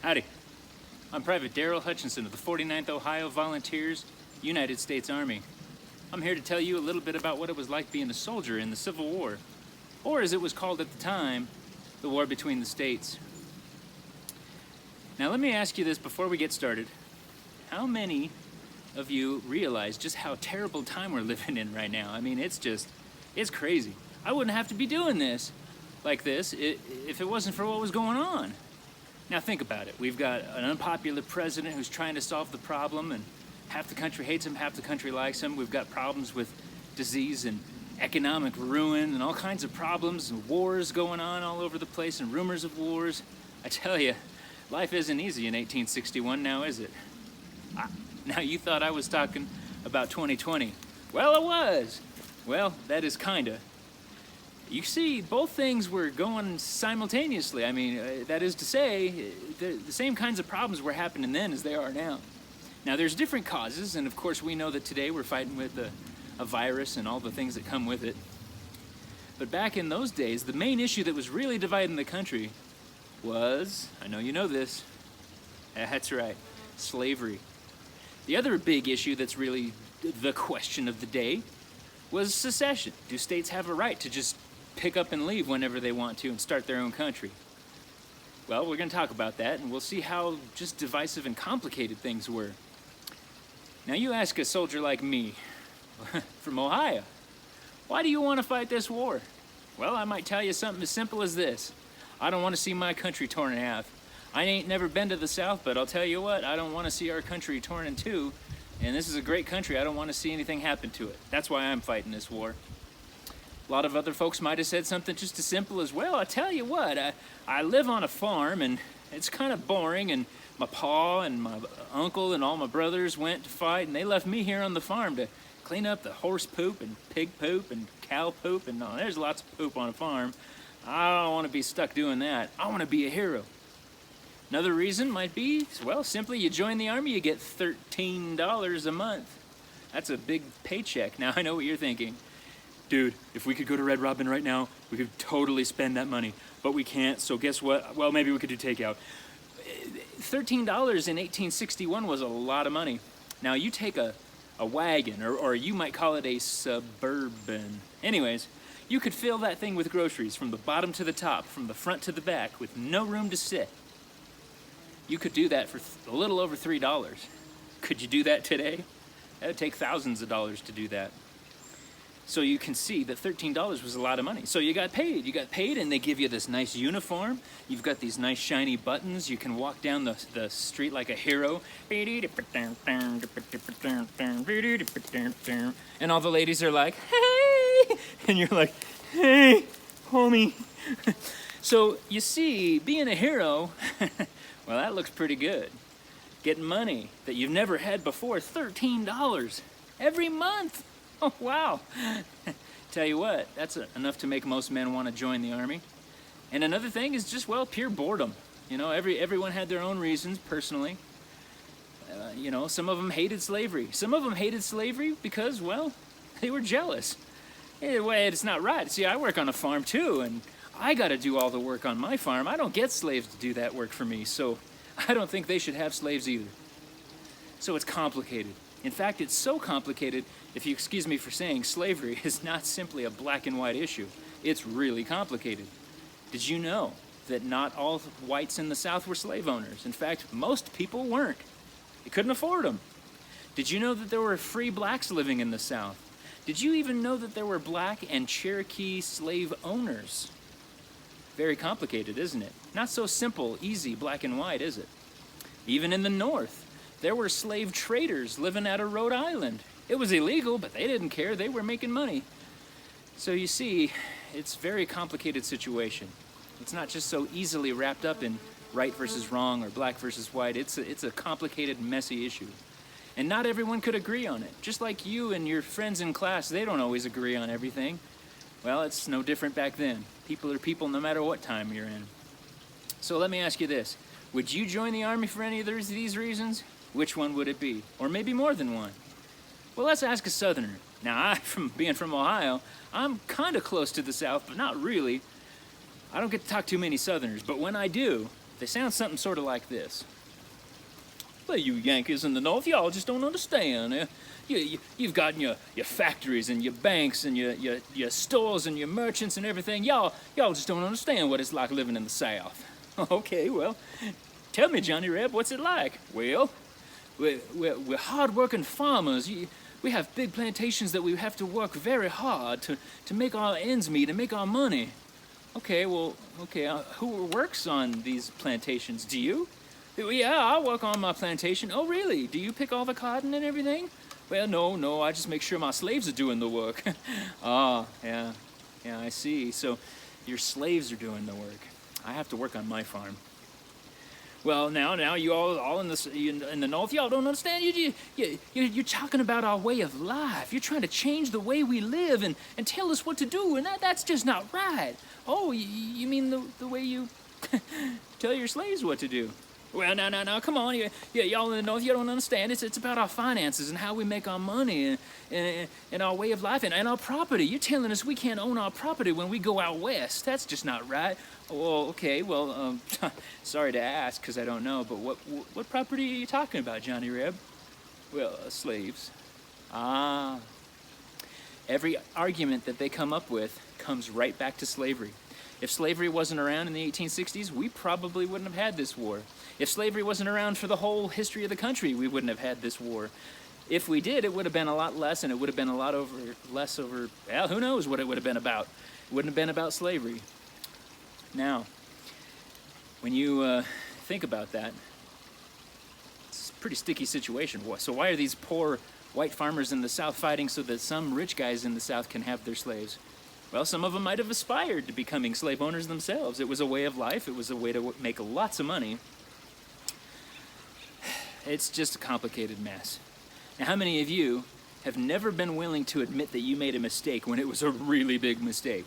Howdy. I'm Private Hutchinson of the 49th Ohio Volunteers, United States Army. I'm here to tell you a little bit about what it was like being a soldier in the Civil War, or as it was called at the time, the War Between the States. Now let me ask you this before we get started. How many of you realize just how terrible time we're living in right now? I mean, it's crazy. I wouldn't have to be doing this like this if it wasn't for what was going on. Now think about it. We've got an unpopular president who's trying to solve the problem, and half the country hates him, half the country likes him. We've got problems with disease and economic ruin and all kinds of problems and wars going on all over the place and rumors of wars. I tell you, life isn't easy in 1861 now, is it? Now you thought I was talking about 2020. Well, it was. Well, that is kinda. You see, both things were going simultaneously. I mean, that is to say, the same kinds of problems were happening then as they are now. Now, there's different causes, and of course we know that today we're fighting with a virus and all the things that come with it. But back in those days, the main issue that was really dividing the country was, I know you know this, that's right, slavery. The other big issue that's really the question of the day was secession. Do states have a right to just pick up and leave whenever they want to and start their own country? Well, we're going to talk about that, and we'll see how just divisive and complicated things were. Now you ask a soldier like me, from Ohio, why do you want to fight this war? Well, I might tell you something as simple as this. I don't want to see my country torn in half. I ain't never been to the South, but I'll tell you what, I don't want to see our country torn in two. And this is a great country. I don't want to see anything happen to it. That's why I'm fighting this war. A lot of other folks might have said something just as simple as, well, I tell you what, I live on a farm and it's kind of boring, and my pa and my uncle and all my brothers went to fight, and they left me here on the farm to clean up the horse poop and pig poop and cow poop, and there's lots of poop on a farm. I don't want to be stuck doing that. I want to be a hero. Another reason might be, well, simply you join the Army, you get $13 a month. That's a big paycheck. Now, I know what you're thinking. Dude, if we could go to Red Robin right now, we could totally spend that money. But we can't, so guess what? Well, maybe we could do takeout. $13 in 1861 was a lot of money. Now, you take a wagon, or you might call it a Suburban. Anyways, you could fill that thing with groceries from the bottom to the top, from the front to the back, with no room to sit. You could do that for a little over $3. Could you do that today? That would take thousands of dollars to do that. So you can see that $13 was a lot of money. So you got paid. You got paid, and they give you this nice uniform. You've got these nice shiny buttons. You can walk down the street like a hero. And all the ladies are like, hey! And you're like, hey, homie. So you see, being a hero, well, that looks pretty good. Getting money that you've never had before, $13 every month. Oh, wow. Tell you what, that's enough to make most men want to join the Army. And another thing is just, well, pure boredom. You know, everyone had their own reasons personally. You know, some of them hated slavery. Some of them hated slavery because, well, they were jealous. Anyway, it's not right. See, I work on a farm too, and I got to do all the work on my farm. I don't get slaves to do that work for me, so I don't think they should have slaves either. So it's complicated. In fact, it's so complicated, if you excuse me for saying, slavery is not simply a black and white issue. It's really complicated. Did you know that not all whites in the South were slave owners? In fact, most people weren't. They couldn't afford them. Did you know that there were free blacks living in the South? Did you even know that there were black and Cherokee slave owners? Very complicated, isn't it? Not so simple, easy, black and white, is it? Even in the North, there were slave traders living out of Rhode Island. It was illegal, but they didn't care. They were making money. So you see, it's a very complicated situation. It's not just so easily wrapped up in right versus wrong or black versus white. It's a complicated, messy issue. And not everyone could agree on it. Just like you and your friends in class, they don't always agree on everything. Well, it's no different back then. People are people no matter what time you're in. So let me ask you this. Would you join the Army for any of these reasons? Which one would it be? Or maybe more than one? Well, let's ask a Southerner. Now, being from Ohio, I'm kind of close to the South, but not really. I don't get to talk to many Southerners, but when I do, They sound something sort of like this. Well, you Yankees in the North, y'all just don't understand. You've got your factories and your banks and your stores and your merchants and everything. Y'all just don't understand what it's like living in the South. Okay, well, tell me, Johnny Reb, what's it like? Well, we're hard-working farmers. We have big plantations that we have to work very hard to make our ends meet and make our money. Okay, who works on these plantations? Do you? Yeah, I work on my plantation. Oh, really? Do you pick all the cotton and everything? Well, no, I just make sure my slaves are doing the work. Ah, yeah, I see. So your slaves are doing the work. I have to work on my farm. Well, now you all in the North, y'all don't understand. You're talking about our way of life. You're trying to change the way we live and tell us what to do, and that's just not right. Oh, you mean the way you tell your slaves what to do? Well, no, come on. Y'all in the North, you don't understand. It's about our finances and how we make our money and our way of life and our property. You're telling us we can't own our property when we go out west. That's just not right. Well, okay, sorry to ask because I don't know, but what property are you talking about, Johnny Reb? Well, slaves. Ah. Every argument that they come up with comes right back to slavery. If slavery wasn't around in the 1860s, we probably wouldn't have had this war. If slavery wasn't around for the whole history of the country, we wouldn't have had this war. If we did, it would have been a lot less, and it would have been a lot less over, well, who knows what it would have been about. It wouldn't have been about slavery. Now, when you think about that, it's a pretty sticky situation. So why are these poor white farmers in the South fighting so that some rich guys in the South can have their slaves? Well, some of them might have aspired to becoming slave owners themselves. It was a way of life. It was a way to make lots of money. It's just a complicated mess. Now, how many of you have never been willing to admit that you made a mistake when it was a really big mistake?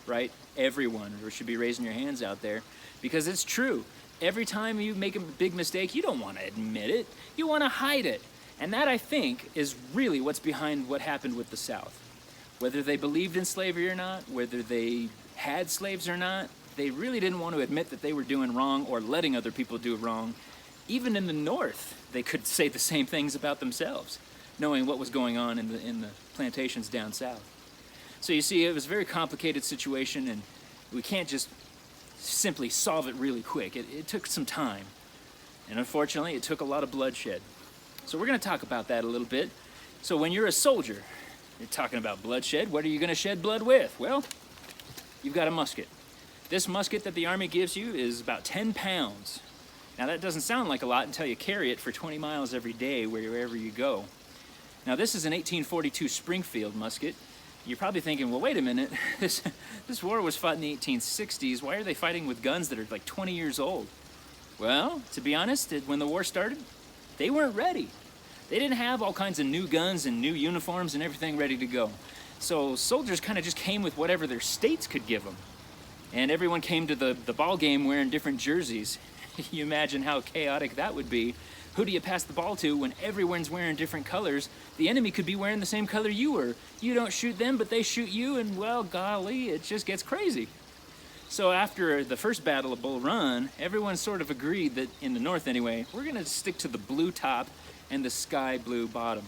Right? Everyone should be raising your hands out there because it's true. Every time you make a big mistake, you don't want to admit it. You want to hide it. And that, I think, is really what's behind what happened with the South. Whether they believed in slavery or not, whether they had slaves or not, they really didn't want to admit that they were doing wrong or letting other people do wrong. Even in the North, they could say the same things about themselves, knowing what was going on in the plantations down south. So you see, it was a very complicated situation, and we can't just simply solve it really quick. It took some time, and unfortunately, it took a lot of bloodshed. So we're going to talk about that a little bit. So when you're a soldier, you're talking about bloodshed. What are you going to shed blood with? Well, you've got a musket. This musket that the Army gives you is about 10 pounds. Now, that doesn't sound like a lot until you carry it for 20 miles every day wherever you go. Now, this is an 1842 Springfield musket. You're probably thinking, well, wait a minute. This war was fought in the 1860s. Why are they fighting with guns that are like 20 years old? Well, to be honest, when the war started, they weren't ready. They didn't have all kinds of new guns and new uniforms and everything ready to go. So soldiers kind of just came with whatever their states could give them. And everyone came to the ball game wearing different jerseys. You imagine how chaotic that would be. Who do you pass the ball to when everyone's wearing different colors? The enemy could be wearing the same color you were. You don't shoot them, but they shoot you, and well, golly, it just gets crazy. So after the first Battle of Bull Run, everyone sort of agreed that, in the North anyway, we're going to stick to the blue top and the sky blue bottom.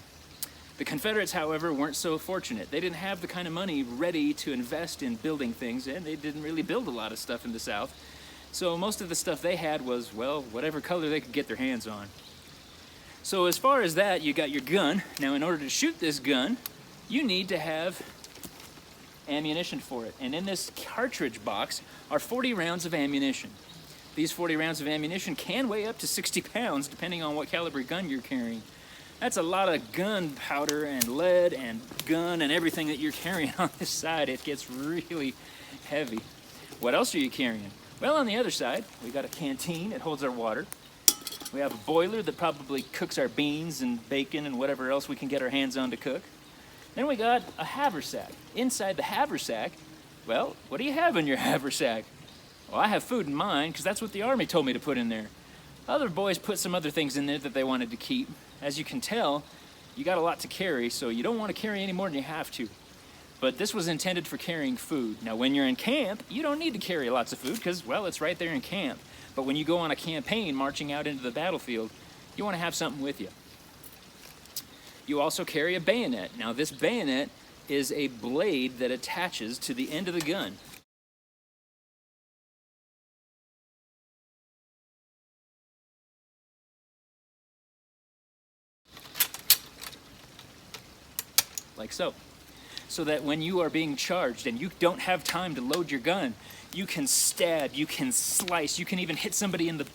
The Confederates, however, weren't so fortunate. They didn't have the kind of money ready to invest in building things, and they didn't really build a lot of stuff in the South. So most of the stuff they had was, well, whatever color they could get their hands on. So as far as that, you got your gun. Now, in order to shoot this gun, you need to have ammunition for it. And in this cartridge box are 40 rounds of ammunition. These 40 rounds of ammunition can weigh up to 60 pounds, depending on what caliber gun you're carrying. That's a lot of gunpowder and lead and gun and everything that you're carrying on this side. It gets really heavy. What else are you carrying? Well, on the other side, we got a canteen. It holds our water. We have a boiler that probably cooks our beans and bacon and whatever else we can get our hands on to cook. Then we got a haversack. Inside the haversack, well, what do you have in your haversack? Well, I have food in mine because that's what the Army told me to put in there. Other boys put some other things in there that they wanted to keep. As you can tell, you got a lot to carry, so you don't want to carry any more than you have to. but this was intended for carrying food. Now, when you're in camp, you don't need to carry lots of food because, well, it's right there in camp. But when you go on a campaign marching out into the battlefield, you want to have something with you. You also carry a bayonet. Now, this bayonet is a blade that attaches to the end of the gun. Like so. So that when you are being charged and you don't have time to load your gun, you can stab, you can slice, you can even hit somebody in the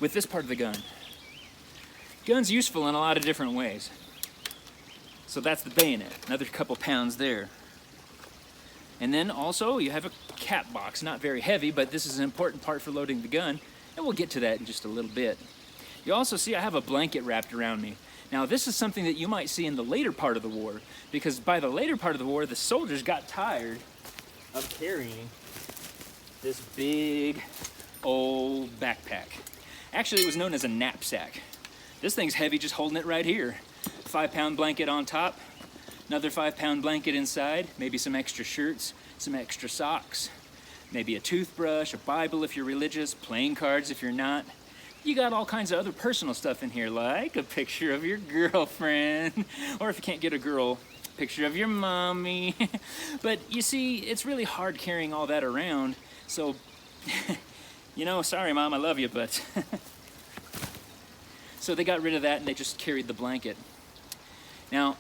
with this part of the gun. Gun's useful in a lot of different ways. So that's the bayonet, another couple pounds there. And then also you have a cap box, not very heavy, but this is an important part for loading the gun, and we'll get to that in just a little bit. You also see I have a blanket wrapped around me. Now, this is something that you might see in the later part of the war, because by the later part of the war, the soldiers got tired of carrying this big old backpack. Actually, it was known as a knapsack. This thing's heavy just holding it right here. 5-pound blanket on top, another 5-pound blanket inside, maybe some extra shirts, some extra socks, maybe a toothbrush, a Bible if you're religious, playing cards if you're not. You got all kinds of other personal stuff in here, like a picture of your girlfriend, or if you can't get a girl, a picture of your mommy. But you see, it's really hard carrying all that around, so, you know, sorry Mom, I love you, but... So they got rid of that and they just carried the blanket. Now,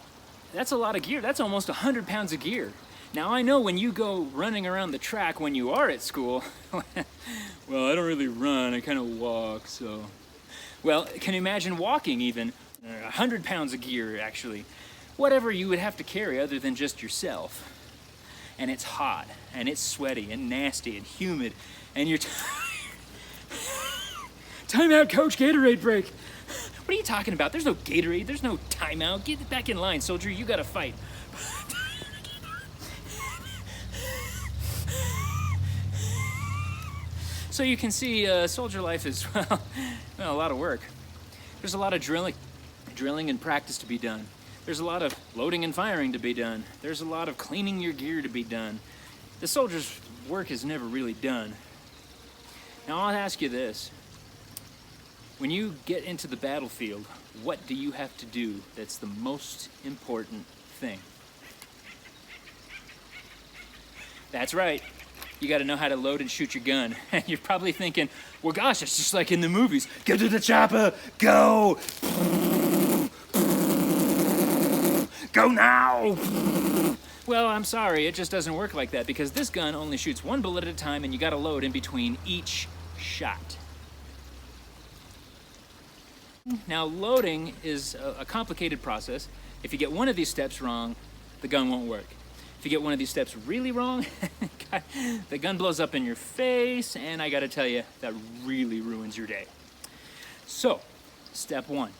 that's a lot of gear. That's almost 100 pounds of gear. Now, I know when you go running around the track when you are at school, well, I don't really run, I kind of walk, so... Well, can you imagine walking even? 100 pounds of gear, actually. Whatever you would have to carry other than just yourself. And it's hot, and it's sweaty, and nasty, and humid, and you're Timeout, coach, Gatorade break! What are you talking about? There's no Gatorade, there's no timeout. Get back in line, soldier, you gotta fight. So you can see soldier life is, well, a lot of work. There's a lot of drilling and practice to be done. There's a lot of loading and firing to be done. There's a lot of cleaning your gear to be done. The soldier's work is never really done. Now I'll ask you this. When you get into the battlefield, what do you have to do that's the most important thing? That's right. You got to know how to load and shoot your gun. And you're probably thinking, well, gosh, it's just like in the movies. Get to the chopper, go! Go now! Well, I'm sorry, it just doesn't work like that because this gun only shoots one bullet at a time and you got to load in between each shot. Now, loading is a complicated process. If you get one of these steps wrong, the gun won't work. If you get one of these steps really wrong, the gun blows up in your face, and I gotta tell you, that really ruins your day. So, step one,